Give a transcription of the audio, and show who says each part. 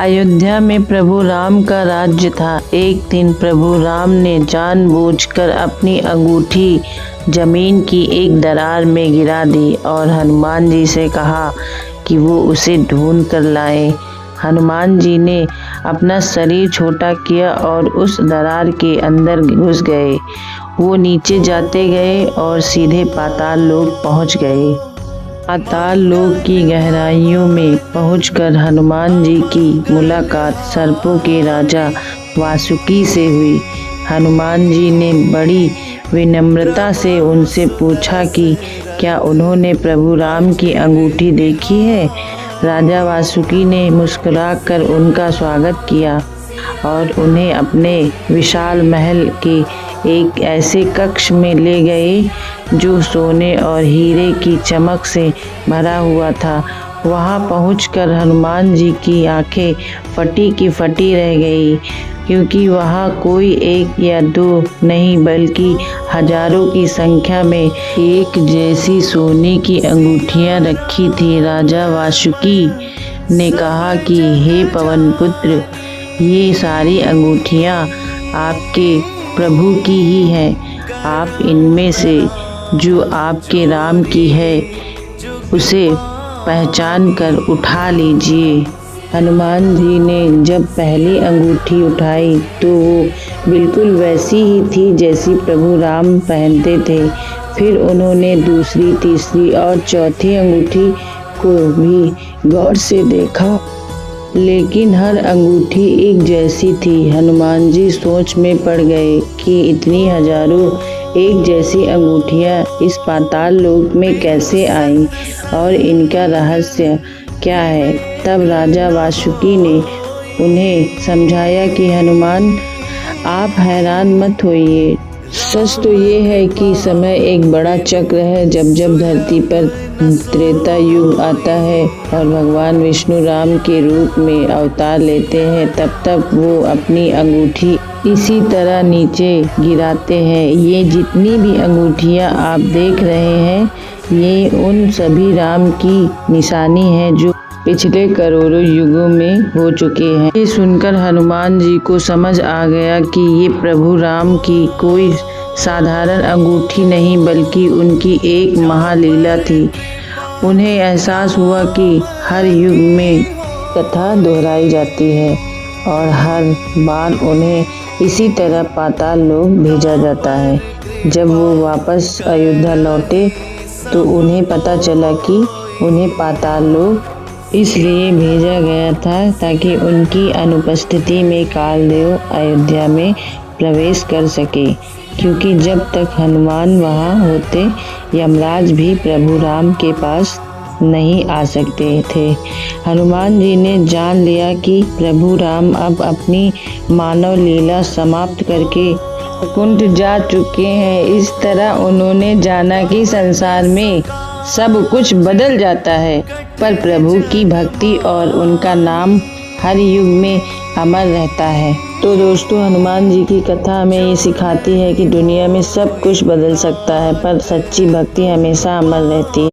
Speaker 1: अयोध्या में प्रभु राम का राज्य था। एक दिन प्रभु राम ने जानबूझकर अपनी अंगूठी जमीन की एक दरार में गिरा दी और हनुमान जी से कहा कि वो उसे ढूंढ कर लाए। हनुमान जी ने अपना शरीर छोटा किया और उस दरार के अंदर घुस गए। वो नीचे जाते गए और सीधे पाताल लोक पहुंच गए। पाताल लोक की गहराइयों में पहुंचकर हनुमान जी की मुलाकात सर्पों के राजा वासुकी से हुई। हनुमान जी ने बड़ी विनम्रता से उनसे पूछा कि क्या उन्होंने प्रभु राम की अंगूठी देखी है। राजा वासुकी ने मुस्कुराकर उनका स्वागत किया और उन्हें अपने विशाल महल के एक ऐसे कक्ष में ले गए जो सोने और हीरे की चमक से भरा हुआ था। वहां पहुंचकर हनुमान जी की आंखें फटी की फटी रह गई, क्योंकि वहां कोई एक या दो नहीं बल्कि हजारों की संख्या में एक जैसी सोने की अंगूठियां रखी थी। राजा वासुकी ने कहा कि हे पवन पुत्र, ये सारी अंगूठियां आपके प्रभु की ही है। आप इनमें से जो आपके राम की है उसे पहचान कर उठा लीजिए। हनुमान जी ने जब पहली अंगूठी उठाई तो वो बिल्कुल वैसी ही थी जैसी प्रभु राम पहनते थे। फिर उन्होंने दूसरी, तीसरी और चौथी अंगूठी को भी गौर से देखा, लेकिन हर अंगूठी एक जैसी थी। हनुमान जी सोच में पड़ गए कि इतनी हजारों एक जैसी अंगूठियां इस पाताल लोक में कैसे आईं और इनका रहस्य क्या है। तब राजा वासुकी ने उन्हें समझाया कि हनुमान, आप हैरान मत होइए। सच तो ये है कि समय एक बड़ा चक्र है। जब जब धरती पर त्रेता युग आता है और भगवान विष्णु राम के रूप में अवतार लेते हैं, तब तब वो अपनी अंगूठी इसी तरह नीचे गिराते हैं। ये जितनी भी अंगूठियां आप देख रहे हैं, ये उन सभी राम की निशानी है जो पिछले करोड़ों युगों में हो चुके हैं। ये सुनकर हनुमान जी को समझ आ गया कि ये प्रभु राम की कोई साधारण अंगूठी नहीं बल्कि उनकी एक महालीला थी। उन्हें एहसास हुआ कि हर युग में कथा दोहराई जाती है और हर बार उन्हें इसी तरह पाताल लोक भेजा जाता है। जब वो वापस अयोध्या लौटे तो उन्हें पता चला कि उन्हें पाताल लोक इसलिए भेजा गया था ताकि उनकी अनुपस्थिति में कालदेव अयोध्या में प्रवेश कर सके, क्योंकि जब तक हनुमान वहां होते यमराज भी प्रभु राम के पास नहीं आ सकते थे। हनुमान जी ने जान लिया कि प्रभु राम अब अपनी मानव लीला समाप्त करके वैकुंठ जा चुके हैं। इस तरह उन्होंने जाना कि संसार में सब कुछ बदल जाता है, पर प्रभु की भक्ति और उनका नाम हर युग में अमर रहता है। तो दोस्तों, हनुमान जी की कथा हमें ये सिखाती है कि दुनिया में सब कुछ बदल सकता है, पर सच्ची भक्ति हमेशा अमर रहती है।